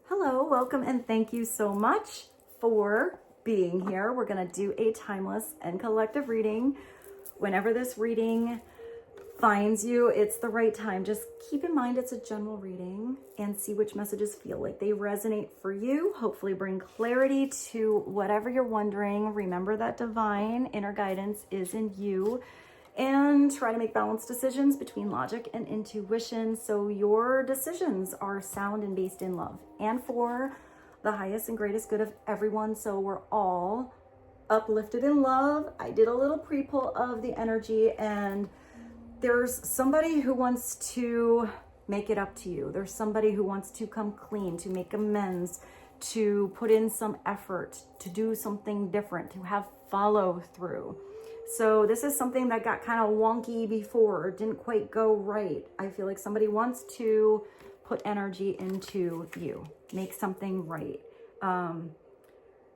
Hello, welcome, and thank you so much for being here. We're going to do a timeless and collective reading. Whenever this reading finds you, it's the right time. Just keep in mind it's a general reading and see which messages feel like they resonate for you. Hopefully bring clarity to whatever you're wondering. Remember that divine inner guidance is in you. And try to make balanced decisions between logic and intuition so your decisions are sound and based in love and for the highest and greatest good of everyone, so we're all uplifted in love. I did a little pre-pull of the energy, and there's somebody who wants to make it up to you. There's somebody who wants to come clean, to make amends, to put in some effort, to do something different, to have follow through. So this is something that got kind of wonky before, didn't quite go right. I feel like somebody wants to put energy into you, make something right.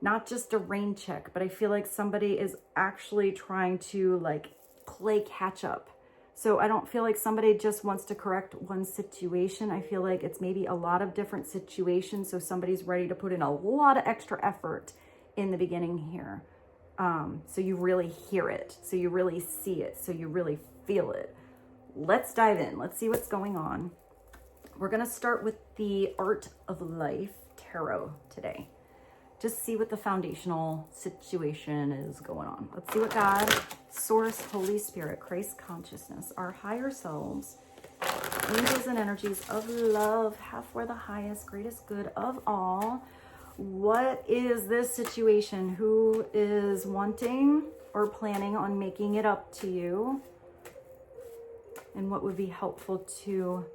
Not just a rain check, but I feel like somebody is actually trying to like play catch up. So I don't feel like somebody just wants to correct one situation. I feel like it's maybe a lot of different situations. So somebody's ready to put in a lot of extra effort in the beginning here. So you really hear it, so you really see it, so you really feel it. Let's dive in. Let's see what's going on. We're going to start with the Art of Life Tarot today. Just see what the foundational situation is going on. Let's see what God, Source, Holy Spirit, Christ consciousness, our higher selves, angels and energies of love have for the highest, greatest good of all. What is this situation? Who is wanting or planning on making it up to you? And what would be helpful to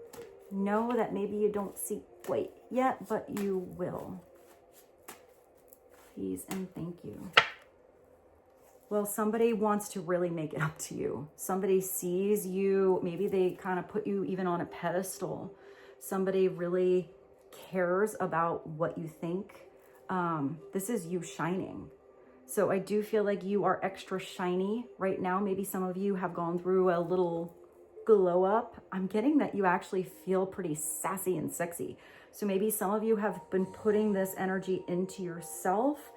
know that maybe you don't see quite yet, but you will? Please and thank you. Well, somebody wants to really make it up to you. Somebody sees you. Maybe they kind of put you even on a pedestal. Somebody really cares about what you think. This is you shining. So I do feel like you are extra shiny right now. Maybe some of you have gone through a little glow up. I'm getting that you actually feel pretty sassy and sexy. So maybe some of you have been putting this energy into yourself.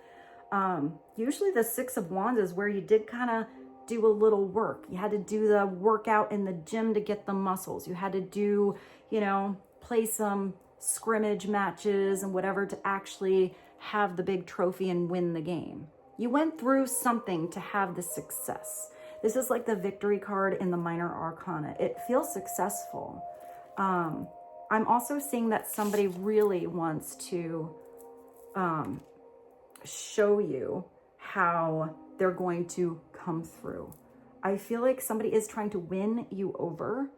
Usually the Six of Wands is where you did kind of do a little work. You had to do the workout in the gym to get the muscles. You had to do, you know, play some scrimmage matches and whatever to actually have the big trophy and win the game. You went through something to have the success. This is like the victory card in the minor arcana. It feels successful. I'm also seeing that somebody really wants to show you how they're going to come through. I feel like somebody is trying to win you over.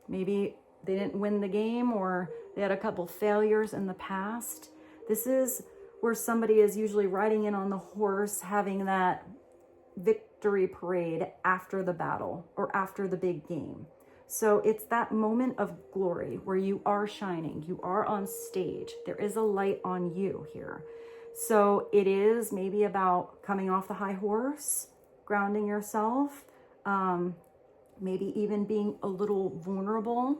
Maybe they didn't win the game, or they had a couple failures in the past. This is where somebody is usually riding in on the horse, having that victory parade after the battle or after the big game. So it's that moment of glory where you are shining, you are on stage. There is a light on you here. So it is maybe about coming off the high horse, grounding yourself, maybe even being a little vulnerable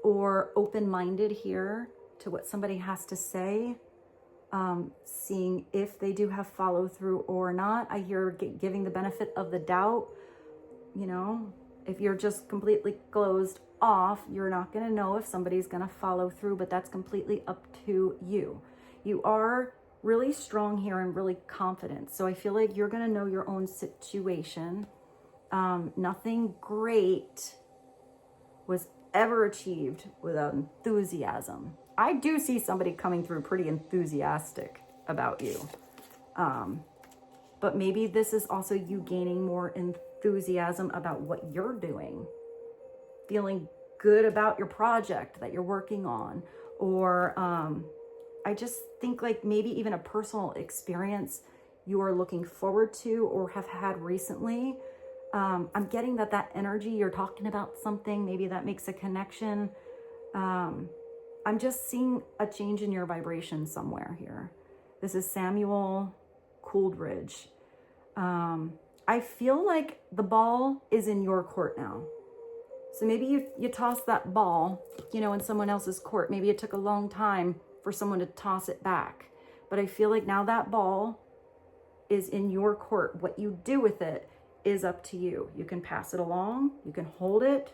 or open-minded here to what somebody has to say, seeing if they do have follow through or not. I hear giving the benefit of the doubt. You know, if you're just completely closed off, you're not going to know if somebody's going to follow through, but that's completely up to you. You are really strong here and really confident. So I feel like you're going to know your own situation. Nothing great was ever achieved without enthusiasm. I do see somebody coming through pretty enthusiastic about you. But maybe this is also you gaining more enthusiasm about what you're doing, feeling good about your project that you're working on, or I just think like maybe even a personal experience you are looking forward to or have had recently. I'm getting that energy, you're talking about something, maybe that makes a connection. I'm just seeing a change in your vibration somewhere here. This is Samuel Coolidge. I feel like the ball is in your court now. So maybe you toss that ball, you know, in someone else's court. Maybe it took a long time for someone to toss it back. But I feel like now that ball is in your court. What you do with it is up to you. You can pass it along. You can hold it.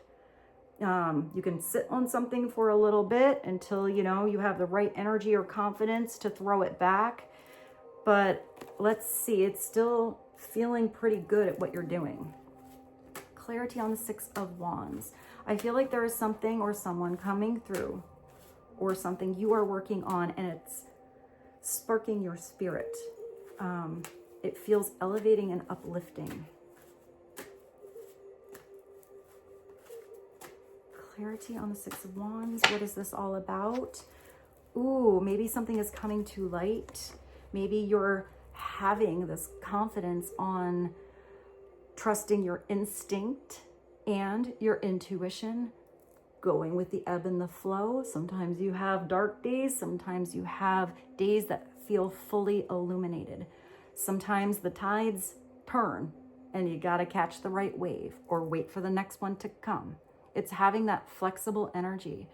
You can sit on something for a little bit until, you know, you have the right energy or confidence to throw it back. But let's see, it's still feeling pretty good at what you're doing. Clarity on the Six of Wands. I feel like there is something or someone coming through, or something you are working on, and it's sparking your spirit. It feels elevating and uplifting. Clarity on the Six of Wands. What is this all about? Ooh, maybe something is coming to light. Maybe you're having this confidence on trusting your instinct and your intuition, going with the ebb and the flow. Sometimes you have dark days. Sometimes you have days that feel fully illuminated. Sometimes the tides turn and you got to catch the right wave or wait for the next one to come. It's having that flexible energy.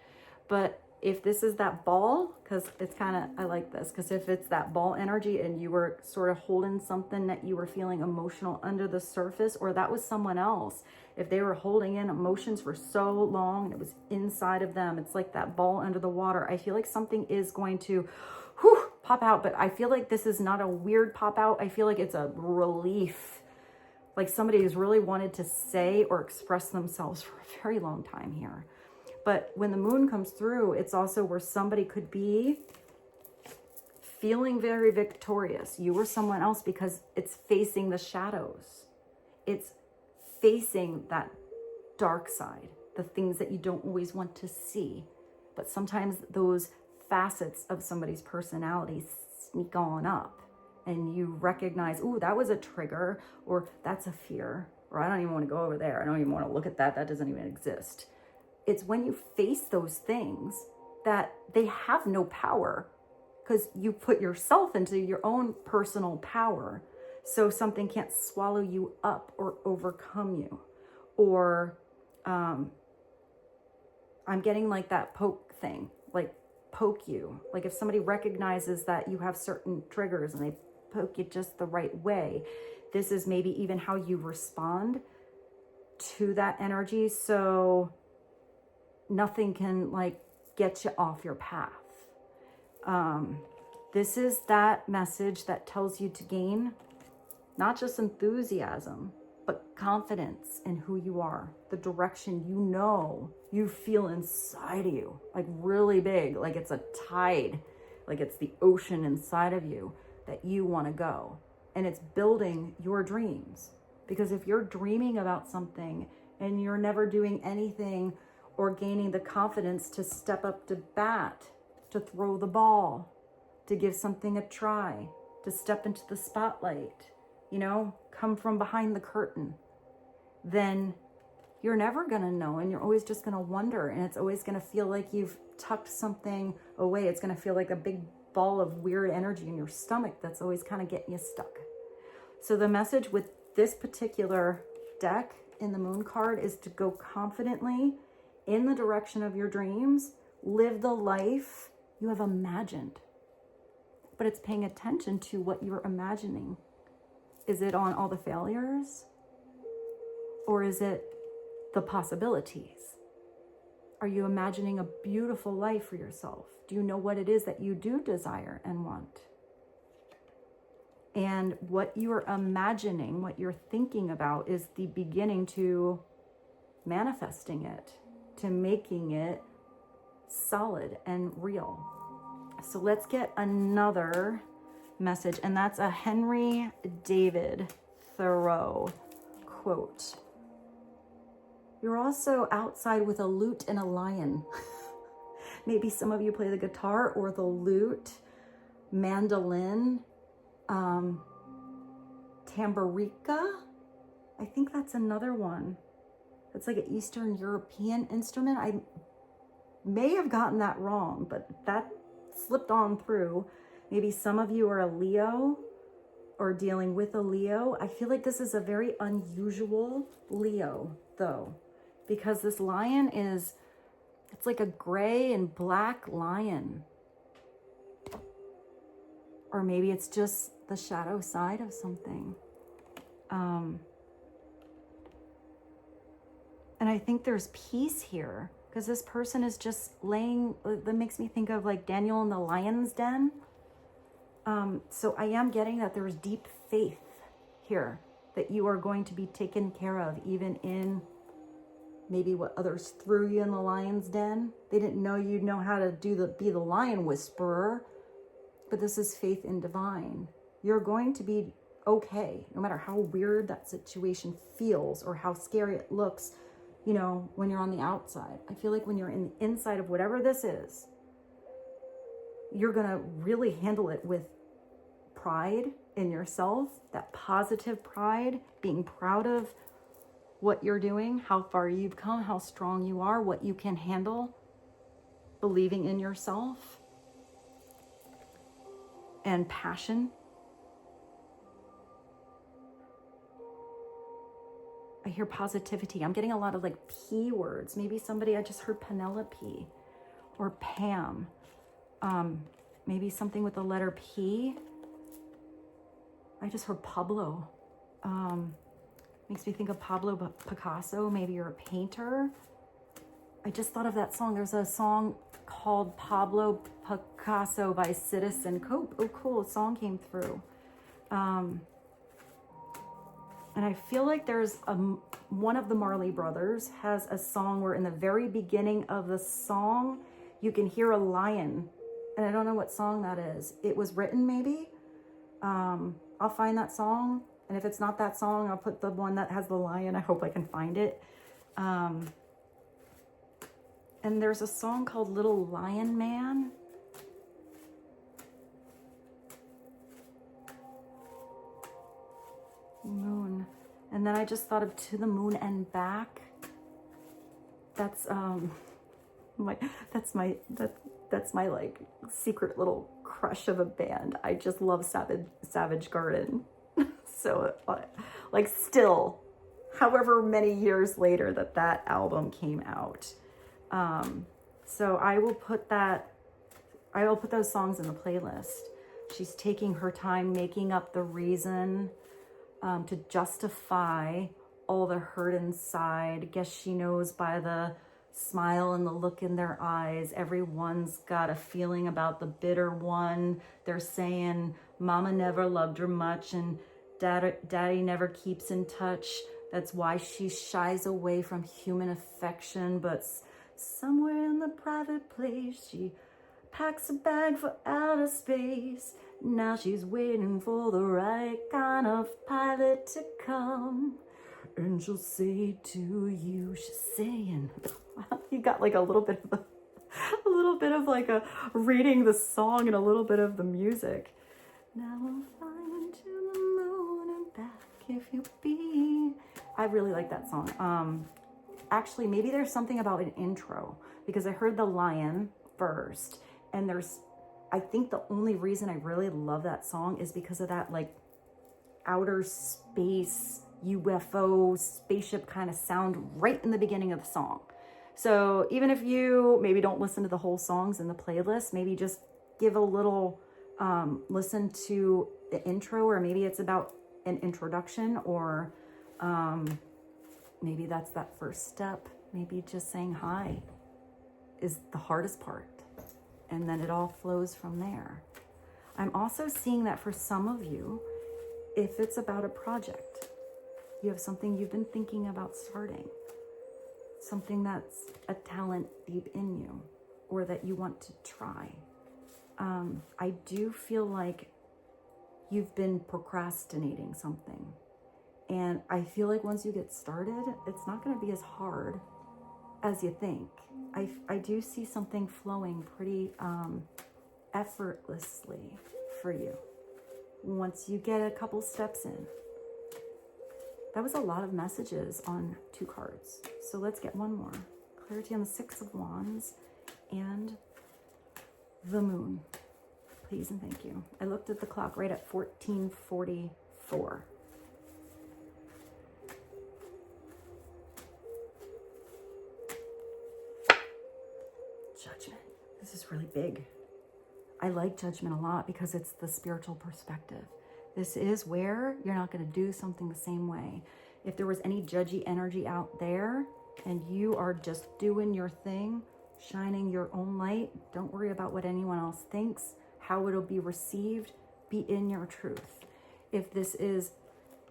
But if this is that ball, because it's kind of, I like this, because if it's that ball energy and you were sort of holding something that you were feeling emotional under the surface, or that was someone else, if they were holding in emotions for so long and it was inside of them, it's like that ball under the water. I feel like something is going to pop out, but I feel like this is not a weird pop out. I feel like it's a relief. Like somebody who's really wanted to say or express themselves for a very long time here. But when the moon comes through, it's also where somebody could be feeling very victorious. You or someone else, because it's facing the shadows. It's facing that dark side, the things that you don't always want to see. But sometimes those facets of somebody's personality sneak on up. And you recognize, ooh, that was a trigger, or that's a fear, or I don't even want to go over there. I don't even want to look at that. That doesn't even exist. It's when you face those things that they have no power, because you put yourself into your own personal power. So something can't swallow you up or overcome you. Or I'm getting like that poke thing, like poke you. Like if somebody recognizes that you have certain triggers and they poke you just the right way, this is maybe even how you respond to that energy. So nothing can like get you off your path. This is that message that tells you to gain not just enthusiasm, but confidence in who you are, the direction you know, you feel inside of you, like really big, like it's a tide, like it's the ocean inside of you that you want to go. And it's building your dreams. Because if you're dreaming about something and you're never doing anything or gaining the confidence to step up to bat, to throw the ball, to give something a try, to step into the spotlight, you know, come from behind the curtain, then you're never going to know, and you're always just going to wonder, and it's always going to feel like you've tucked something away. It's going to feel like a big ball of weird energy in your stomach that's always kind of getting you stuck. So the message with this particular deck in the moon card is to go confidently in the direction of your dreams, live the life you have imagined. But it's paying attention to what you're imagining. Is it on all the failures? Or is it the possibilities? Are you imagining a beautiful life for yourself? Do you know what it is that you do desire and want? And what you're imagining, what you're thinking about, is the beginning to manifesting it, to making it solid and real. So let's get another message, and that's a Henry David Thoreau quote. You're also outside with a lute and a lion. Maybe some of you play the guitar or the lute, mandolin, tamburica. I think that's another one. It's like an Eastern European instrument. I may have gotten that wrong, but that slipped on through. Maybe some of you are a Leo or dealing with a Leo. I feel like this is a very unusual Leo, though, because this lion is, it's like a gray and black lion. Or maybe it's just the shadow side of something. And I think there's peace here because this person is just laying, that makes me think of like Daniel in the lion's den. So I am getting that there's deep faith here that you are going to be taken care of, even in maybe what others threw you in the lion's den. They didn't know you'd know how to be the lion whisperer, but this is faith in divine. You're going to be okay, no matter how weird that situation feels or how scary it looks, you know, when you're on the outside. I feel like when you're in the inside of whatever this is, you're gonna really handle it with pride in yourself, that positive pride, being proud of what you're doing, how far you've come, how strong you are, what you can handle, believing in yourself, and passion. I hear positivity. I'm getting a lot of like P words. Maybe somebody, I just heard Penelope or Pam. Maybe something with the letter P. I just heard Pablo. Makes me think of Pablo Picasso. Maybe you're a painter. I just thought of that song. There's a song called Pablo Picasso by Citizen Cope. Oh, cool. A song came through. And I feel like there's one of the Marley brothers has a song where in the very beginning of the song, you can hear a lion. And I don't know what song that is. It was written maybe. I'll find that song. And if it's not that song, I'll put the one that has the lion. I hope I can find it. And there's a song called Little Lion Man. Moon. And then I just thought of To the Moon and Back. That's that's my like secret little crush of a band. I just love Savage Garden. So like still, however many years later that album came out. So I will put those songs in the playlist. She's taking her time making up the reason to justify all the hurt inside. Guess she knows by the smile and the look in their eyes. Everyone's got a feeling about the bitter one. They're saying mama never loved her much and daddy never keeps in touch. That's why she shies away from human affection. But somewhere in the private place, she packs a bag for outer space. Now she's waiting for the right kind of pilot to come. And she'll say to you, she's saying, you got like a little bit of like a reading the song and a little bit of the music. Now I'm flying to the moon and back if you be. I really like that song. Actually, maybe there's something about an intro because I heard the lion first, and I think the only reason I really love that song is because of that like outer space UFO spaceship kind of sound right in the beginning of the song. So even if you maybe don't listen to the whole songs in the playlist, maybe just give a little listen to the intro, or maybe it's about an introduction, or maybe that's that first step. Maybe just saying hi is the hardest part, and then it all flows from there. I'm also seeing that for some of you, if it's about a project, you have something you've been thinking about starting, something that's a talent deep in you, or that you want to try. I do feel like you've been procrastinating something. And I feel like once you get started, it's not going to be as hard as you think. I do see something flowing pretty effortlessly for you once you get a couple steps in. That was a lot of messages on 2 cards. So let's get one more. Clarity on the 6 of Wands and the Moon. Please and thank you. I looked at the clock right at 14:44. it's really big. I like judgment a lot because it's the spiritual perspective. This is where you're not going to do something the same way. If there was any judgy energy out there and you are just doing your thing, shining your own light, don't worry about what anyone else thinks, how it'll be received, be in your truth. If this is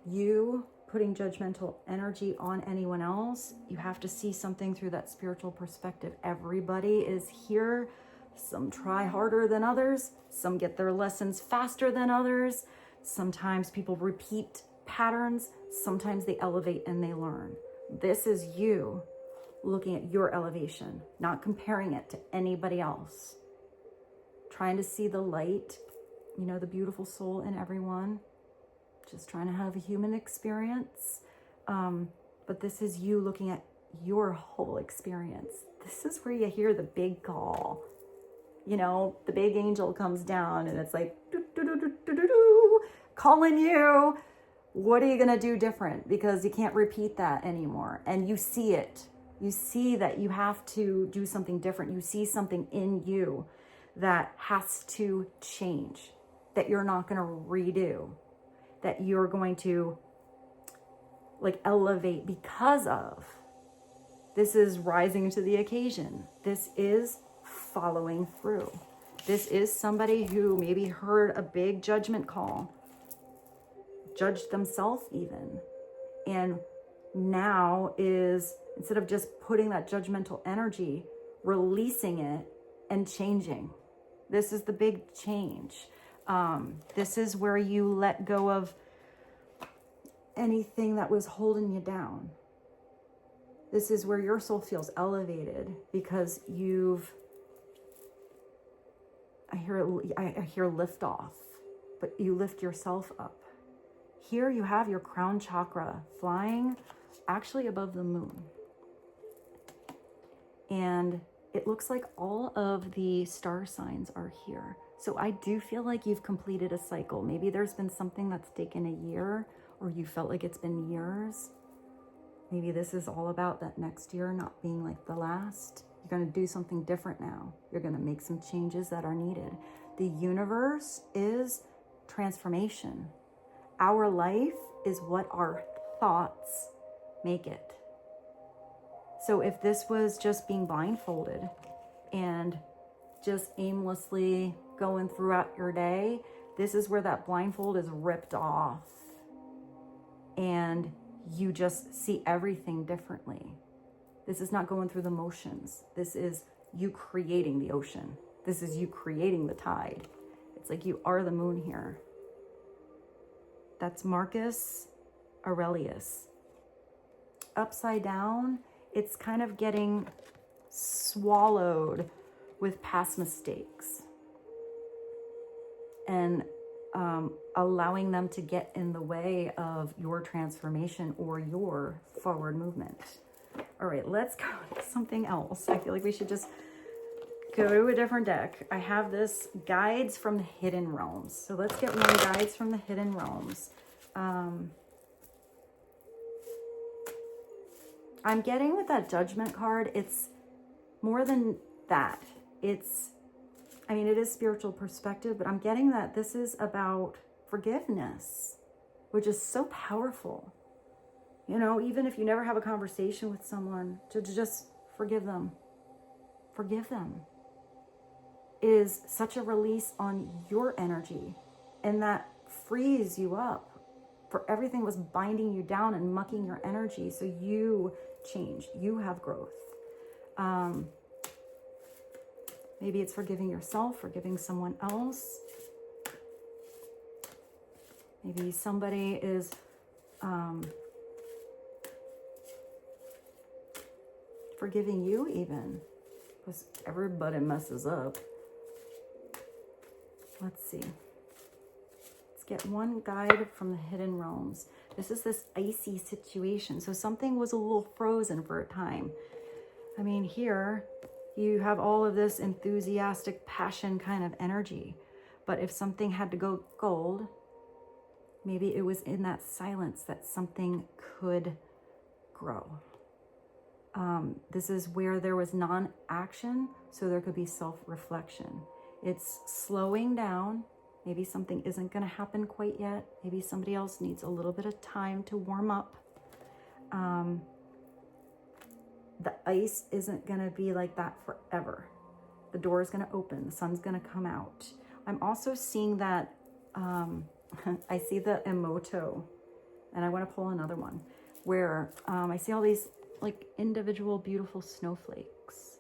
you putting judgmental energy on anyone else, you have to see something through that spiritual perspective. Everybody is here. Some try harder than others. Some get their lessons faster than others. Sometimes people repeat patterns. Sometimes they elevate and they learn. This is you looking at your elevation, not comparing it to anybody else. Trying to see the light, you know, the beautiful soul in everyone. Just trying to have a human experience. But this is you looking at your whole experience. This is where you hear the big call. You know, the big angel comes down and it's like, doo, doo, doo, doo, doo, doo, doo, calling you. What are you going to do different? Because you can't repeat that anymore. And you see it. You see that you have to do something different. You see something in you that has to change, that you're not going to redo, that you're going to like elevate because of. This is rising to the occasion. This is following through. This is somebody who maybe heard a big judgment call, judged themselves even, and now is, instead of just putting that judgmental energy, releasing it and changing. This is the big change. This is where you let go of anything that was holding you down. This is where your soul feels elevated because you've, I hear lift off, but you lift yourself up. Here you have your crown chakra flying actually above the moon. And it looks like all of the star signs are here. So I do feel like you've completed a cycle. Maybe there's been something that's taken a year, or you felt like it's been years. Maybe this is all about that next year not being like the last. You're going to do something different now. You're going to make some changes that are needed. The universe is transformation. Our life is what our thoughts make it. So if this was just being blindfolded and just aimlessly going throughout your day, this is where that blindfold is ripped off and you just see everything differently. This is not going through the motions. This is you creating the ocean. This is you creating the tide. It's like you are the moon here. That's Marcus Aurelius. Upside down, it's kind of getting swallowed with past mistakes and allowing them to get in the way of your transformation or your forward movement. All right, let's go to something else. I feel like we should just go to a different deck. I have this Guides from the Hidden Realms. So let's get one Guides from the Hidden Realms. I'm getting with that Judgment card, it's more than that. It's, I mean, it is spiritual perspective, but I'm getting that this is about forgiveness, which is so powerful. You know, even if you never have a conversation with someone, to just forgive them. Forgive them is such a release on your energy, and that frees you up for everything was binding you down and mucking your energy. So you change, you have growth. Maybe it's forgiving yourself, forgiving someone else. Maybe somebody is forgiving you even, because everybody messes up. Let's see. Let's get one guide from the Hidden Realms. This is this icy situation. So something was a little frozen for a time. I mean, here you have all of this enthusiastic passion kind of energy. But if something had to go cold, maybe it was in that silence that something could grow. This is where there was non-action, so there could be self-reflection. It's slowing down. Maybe something isn't going to happen quite yet. Maybe somebody else needs a little bit of time to warm up. The ice isn't going to be like that forever. The door is going to open. The sun's going to come out. I'm also seeing that, I see the emoto, and I want to pull another one, where I see all these like individual beautiful snowflakes.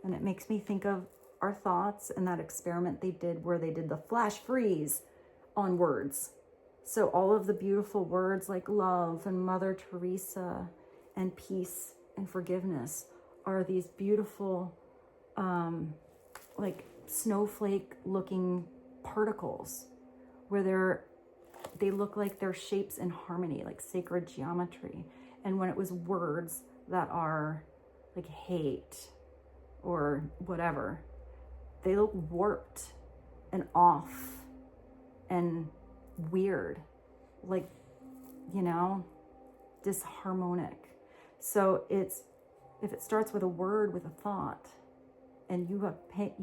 And it makes me think of our thoughts and that experiment they did where they did the flash freeze on words. So all of the beautiful words like love and Mother Teresa and peace and forgiveness are these beautiful, like snowflake looking particles where they look like they're shapes in harmony, like sacred geometry. And when it was words that are like hate or whatever, they look warped and off and weird, like, you know, disharmonic. So if it starts with a word, with a thought, and you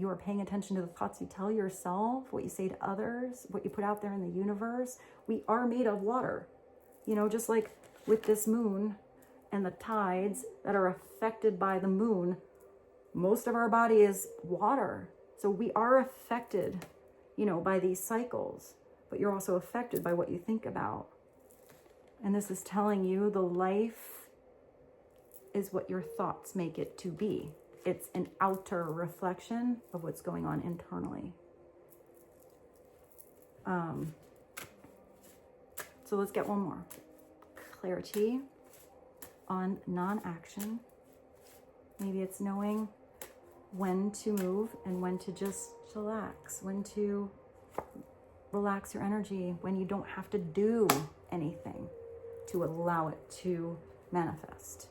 are paying attention to the thoughts you tell yourself, what you say to others, what you put out there in the universe. We are made of water, you know, just like with this moon and the tides that are affected by the moon. Most of our body is water. So we are affected, you know, by these cycles, but you're also affected by what you think about. And this is telling you the life is what your thoughts make it to be. It's an outer reflection of what's going on internally. So let's get one more. Clarity on non-action. Maybe it's knowing when to move and when to just relax, when to relax your energy, when you don't have to do anything to allow it to manifest.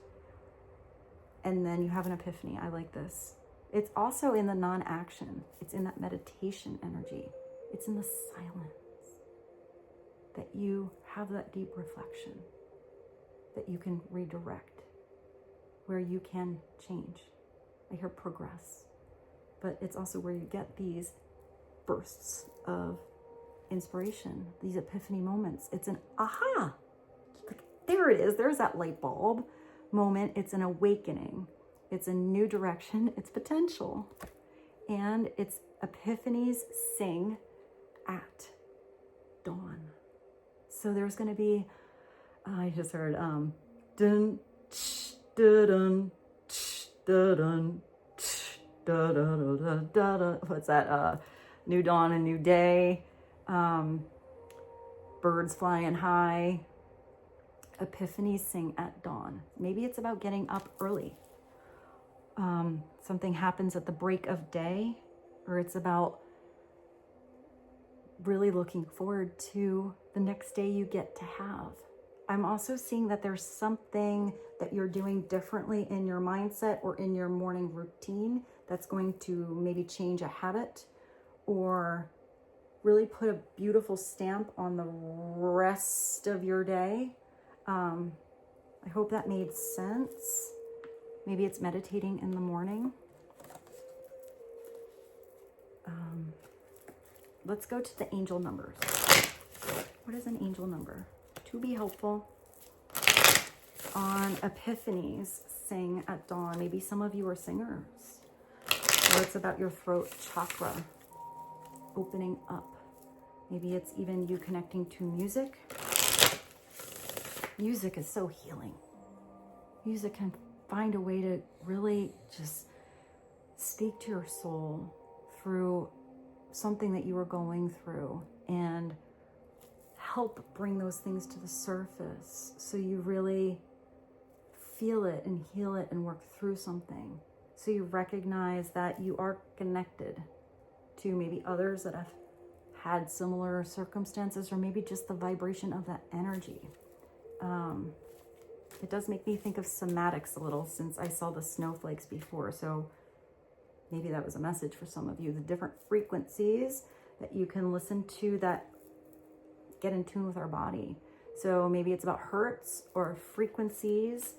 And then you have an epiphany. I like this. It's also in the non-action. It's in that meditation energy. It's in the silence that you have that deep reflection, that you can redirect, where you can change. I hear progress, but it's also where you get these bursts of inspiration, these epiphany moments. It's an aha, there it is. There's that light bulb moment. It's an awakening. It's a new direction. It's potential. And it's epiphanies sing at dawn. So there's going to be, I just heard, dun, tsh, dun, tsh, dun, tsh, da, da, da, da, da, da. What's that? New dawn, a new day. Birds flying high. Epiphanies sing at dawn. Maybe it's about getting up early. Something happens at the break of day, or it's about really looking forward to the next day you get to have. I'm also seeing that there's something that you're doing differently in your mindset or in your morning routine that's going to maybe change a habit or really put a beautiful stamp on the rest of your day. I hope that made sense. Maybe it's meditating in the morning. Let's go to the angel numbers. What is an angel number? To be helpful on epiphanies, sing at dawn. Maybe some of you are singers. Or it's about your throat chakra opening up. Maybe it's even you connecting to music. Music is so healing. Music can find a way to really just speak to your soul through something that you are going through and help bring those things to the surface so you really feel it and heal it and work through something. So you recognize that you are connected to maybe others that have had similar circumstances, or maybe just the vibration of that energy. It does make me think of somatics a little, since I saw the snowflakes before. So maybe that was a message for some of you, the different frequencies that you can listen to that get in tune with our body. So maybe it's about hertz or frequencies.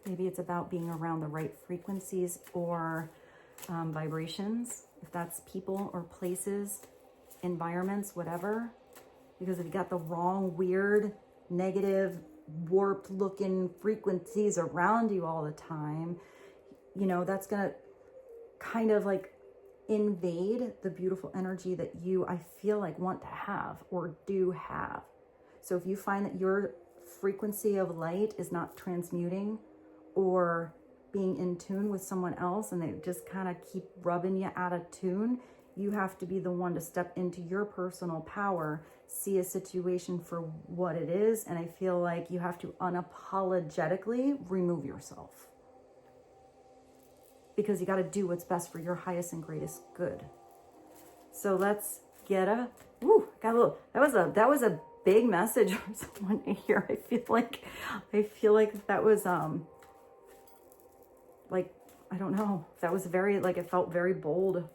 Maybe it's about being around the right frequencies or vibrations, if that's people or places, environments, whatever. Because if you got the wrong, weird, negative, warped looking frequencies around you all the time, you know, that's gonna kind of like invade the beautiful energy that you, I feel like, want to have or do have. So if you find that your frequency of light is not transmuting or being in tune with someone else, and they just kind of keep rubbing you out of tune, you have to be the one to step into your personal power, see a situation for what it is, and I feel like you have to unapologetically remove yourself. Because you got to do what's best for your highest and greatest good. So let's get a, got a little, that was a big message for someone to hear. I feel like that was, like, I don't know, that was very, like, it felt very bold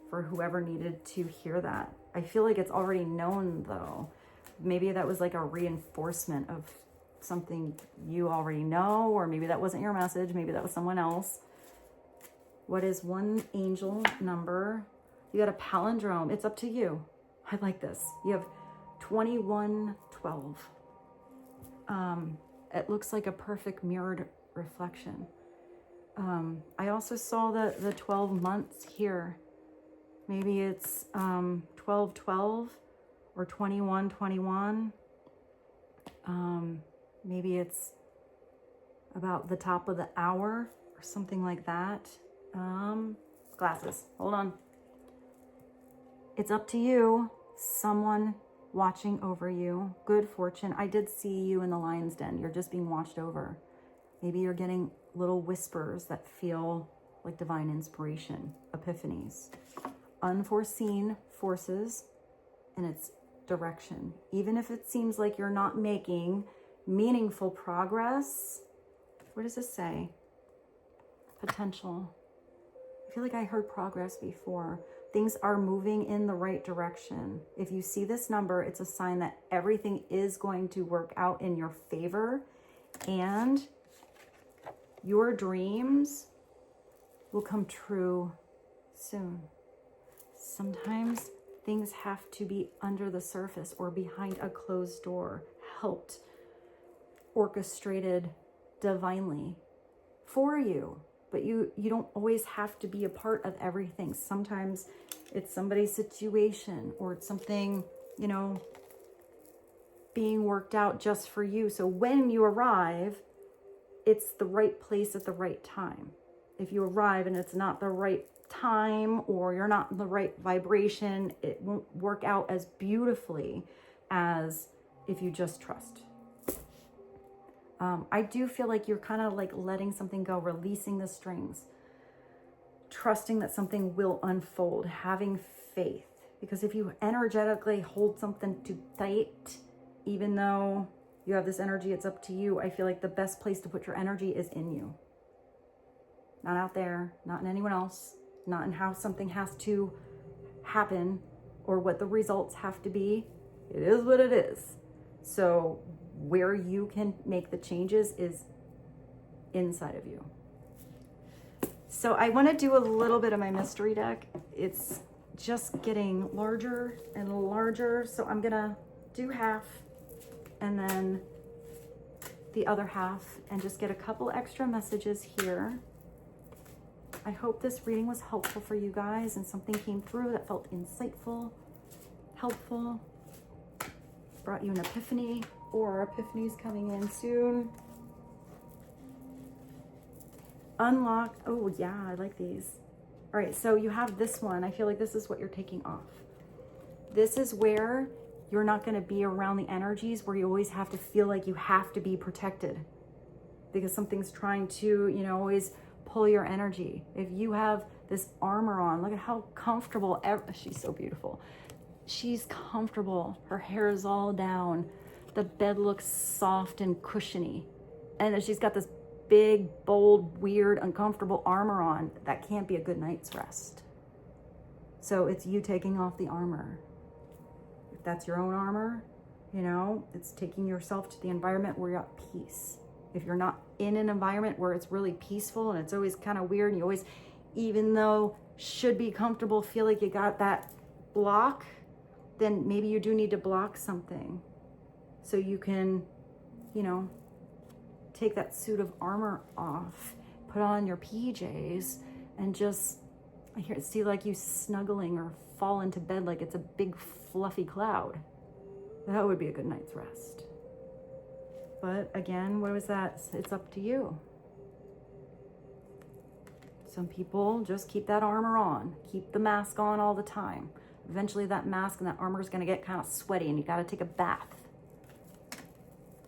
for whoever needed to hear that. I feel like it's already known though. Maybe that was like a reinforcement of something you already know, or maybe that wasn't your message. Maybe that was someone else. What is one angel number? You got a palindrome. It's up to you. I like this. You have 2112. It looks like a perfect mirrored reflection. I also saw the 12 months here. Maybe it's 1212 or 2121. Maybe it's about the top of the hour or something like that. Glasses. Hold on. It's up to you. Someone watching over you. Good fortune. I did see you in the lion's den. You're just being watched over. Maybe you're getting little whispers that feel like divine inspiration, epiphanies, unforeseen forces in its direction. Even if it seems like you're not making meaningful progress. What does this say? Potential. I feel like I heard progress before. Things are moving in the right direction. If you see this number, it's a sign that everything is going to work out in your favor, and your dreams will come true soon. Sometimes things have to be under the surface or behind a closed door, helped, orchestrated divinely for you. But you don't always have to be a part of everything. Sometimes it's somebody's situation, or it's something, you know, being worked out just for you. So when you arrive, it's the right place at the right time. If you arrive and it's not the right time, or you're not in the right vibration, it won't work out as beautifully as if you just trust. I do feel like you're kind of like letting something go, releasing the strings, trusting that something will unfold, having faith. Because if you energetically hold something too tight, even though you have this energy, it's up to you. I feel like the best place to put your energy is in you. Not out there, not in anyone else, not in how something has to happen or what the results have to be. It is what it is. So where you can make the changes is inside of you. So I want to do a little bit of my mystery deck. It's just getting larger and larger. So I'm going to do half and then the other half and just get a couple extra messages here. I hope this reading was helpful for you guys and something came through that felt insightful, helpful, brought you an epiphany, or epiphanies coming in soon. Unlock. Oh yeah, I like these. All right, so you have this one. I feel like this is what you're taking off. This is where you're not going to be around the energies where you always have to feel like you have to be protected because something's trying to, you know, always pull your energy. If you have this armor on, look at how comfortable. She's so beautiful. She's comfortable. Her hair is all down. The bed looks soft and cushiony. And then she's got this big, bold, weird, uncomfortable armor on. That can't be a good night's rest. So it's you taking off the armor. If that's your own armor, you know, it's taking yourself to the environment where you're at peace. If you're not in an environment where it's really peaceful and it's always kind of weird, and you always, even though should be comfortable, feel like you got that block, then maybe you do need to block something so you can, you know, take that suit of armor off, put on your PJs, and just, I hear, see like you snuggling or fall into bed like it's a big fluffy cloud. That would be a good night's rest. But again, what was that? It's up to you. Some people just keep that armor on, keep the mask on all the time. Eventually that mask and that armor is going to get kind of sweaty and you got to take a bath.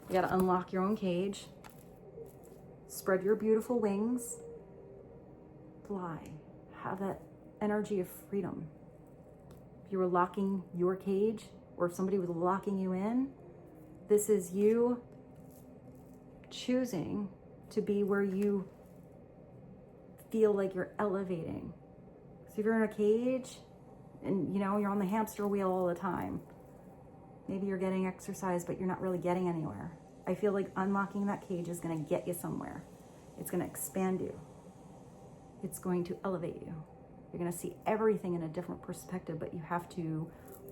You got to unlock your own cage, spread your beautiful wings, fly, have that energy of freedom. If you were locking your cage or if somebody was locking you in, this is you choosing to be where you feel like you're elevating. So if you're in a cage and you know you're on the hamster wheel all the time, maybe you're getting exercise but you're not really getting anywhere. I feel like unlocking that cage is going to get you somewhere. It's going to expand you. It's going to elevate you. You're going to see everything in a different perspective, but you have to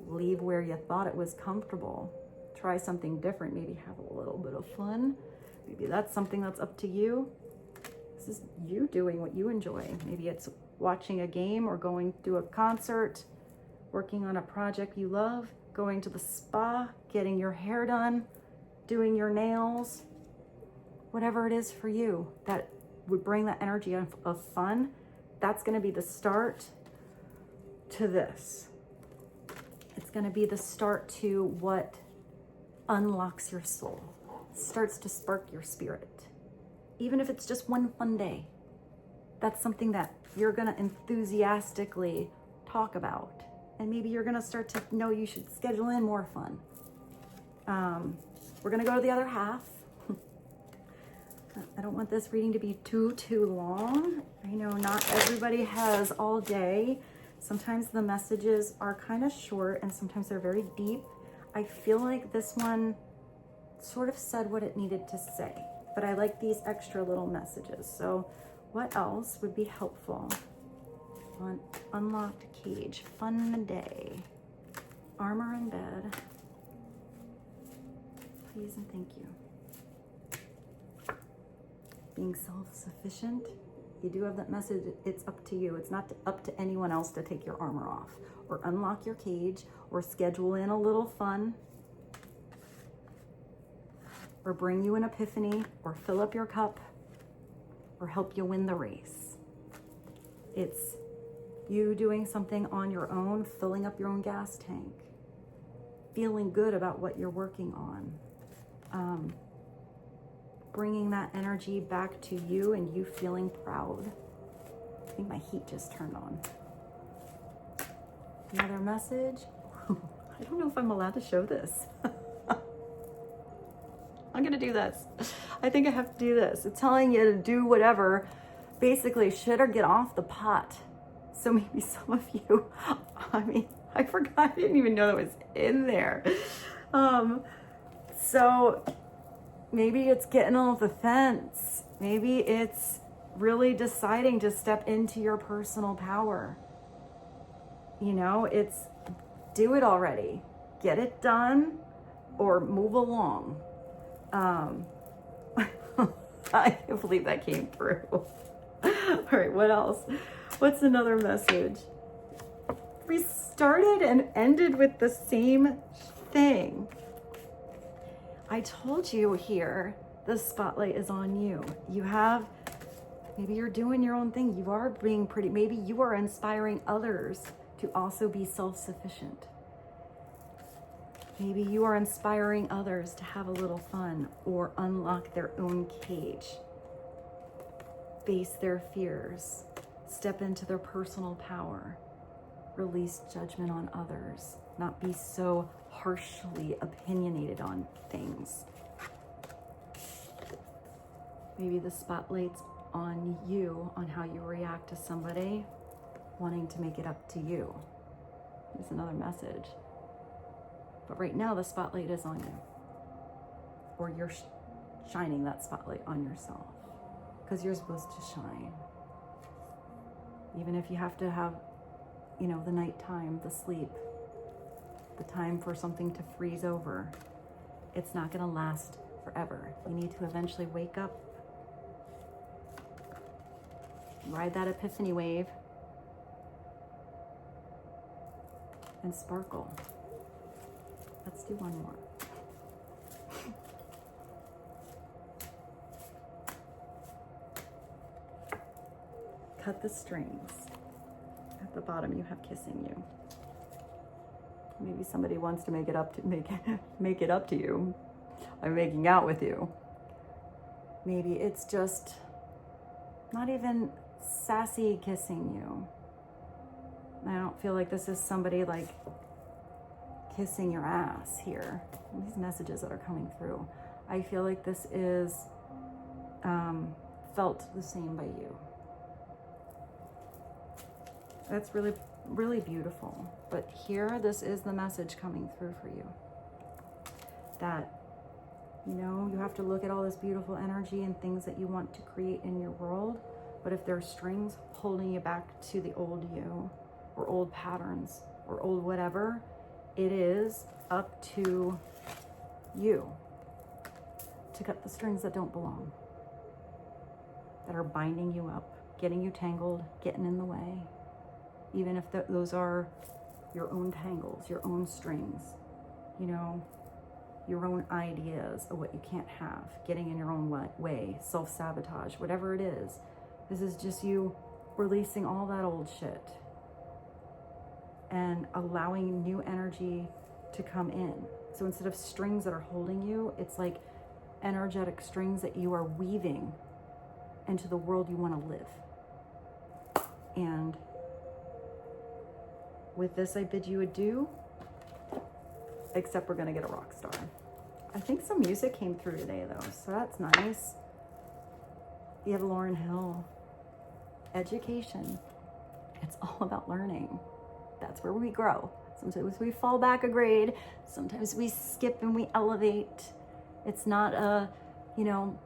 leave where you thought it was comfortable. Try something different, maybe have a little bit of fun. Maybe that's something that's up to you. This is you doing what you enjoy. Maybe it's watching a game or going to a concert, working on a project you love, going to the spa, getting your hair done, doing your nails, whatever it is for you that would bring that energy of fun. That's going to be the start to this. It's going to be the start to what unlocks your soul, starts to spark your spirit. Even if it's just one fun day, that's something that you're going to enthusiastically talk about. And maybe you're going to start to know you should schedule in more fun. We're going to go to the other half. I don't want this reading to be too long. I know not everybody has all day. Sometimes the messages are kind of short and sometimes they're very deep. I feel like this one sort of said what it needed to say, but I like these extra little messages. So what else would be helpful on unlocked cage? Fun day, armor in bed. Please and thank you. Being self-sufficient, you do have that message. It's up to you. It's not up to anyone else to take your armor off or unlock your cage or schedule in a little fun or bring you an epiphany or fill up your cup or help you win the race. It's you doing something on your own, filling up your own gas tank, feeling good about what you're working on. Bringing that energy back to you and you feeling proud. I think my heat just turned on. Another message. I don't know if I'm allowed to show this. I'm gonna do this. I think I have to do this. It's telling you to do whatever, basically shit or get off the pot. So maybe some of you, I mean, I forgot, I didn't even know that was in there. So maybe it's getting off the fence. Maybe it's really deciding to step into your personal power. You know, it's do it already. Get it done or move along. I can't believe that came through. All right, what else? What's another message? We started and ended with the same thing. I told you here, the spotlight is on you. You have, maybe you're doing your own thing. You are being pretty, maybe you are inspiring others to also be self-sufficient. Maybe you are inspiring others to have a little fun or unlock their own cage, face their fears, step into their personal power, release judgment on others, not be so harshly opinionated on things. Maybe the spotlight's on you, on how you react to somebody wanting to make it up to you. There's another message. But right now the spotlight is on you. Or you're shining that spotlight on yourself, because you're supposed to shine. Even if you have to have, you know, the nighttime, the sleep, the time for something to freeze over, it's not going to last forever. You need to eventually wake up, ride that epiphany wave, and sparkle. Let's do one more. Cut the strings. At the bottom you have kissing you. Maybe somebody wants to make it up to you. I'm making out with you. Maybe it's just not even sassy kissing you. I don't feel like this is somebody like kissing your ass here. These messages that are coming through. I feel like this is felt the same by you. That's really, really beautiful. But here, this is the message coming through for you. That, you know, you have to look at all this beautiful energy and things that you want to create in your world. But if there are strings holding you back to the old you, or old patterns, or old whatever, it is up to you to cut the strings that don't belong, that are binding you up, getting you tangled, getting in the way. Even if those are your own tangles, your own strings, you know, your own ideas of what you can't have, getting in your own way, self-sabotage, whatever it is. This is just you releasing all that old shit and allowing new energy to come in. So instead of strings that are holding you, it's like energetic strings that you are weaving into the world you want to live. And with this, I bid you adieu, except we're gonna get a rock star. I think some music came through today though, so that's nice. You have Lauryn Hill. Education. It's all about learning. That's where we grow. Sometimes we fall back a grade. Sometimes we skip and we elevate. It's not a, you know,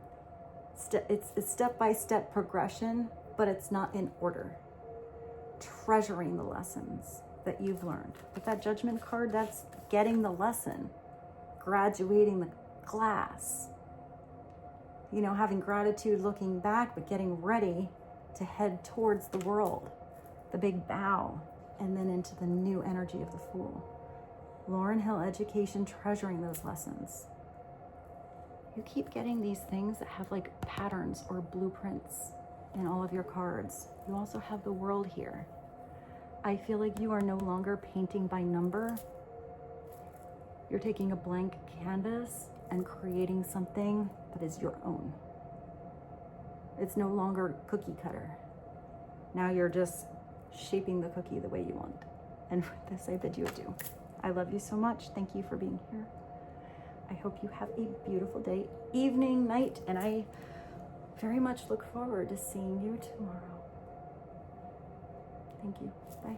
it's step-by-step progression, but it's not in order. Treasuring the lessons that you've learned. With that judgment card, that's getting the lesson, graduating the class, you know, having gratitude looking back, but getting ready to head towards the world, the big bow, and then into the new energy of the Fool. Lauryn Hill education, treasuring those lessons. You keep getting these things that have like patterns or blueprints in all of your cards. You also have the World here. I feel like you are no longer painting by number. You're taking a blank canvas and creating something that is your own. It's no longer cookie cutter. Now you're just shaping the cookie the way you want. And with this, I bid you adieu. I love you so much. Thank you for being here. I hope you have a beautiful day, evening, night, and I very much look forward to seeing you tomorrow. Thank you. Bye.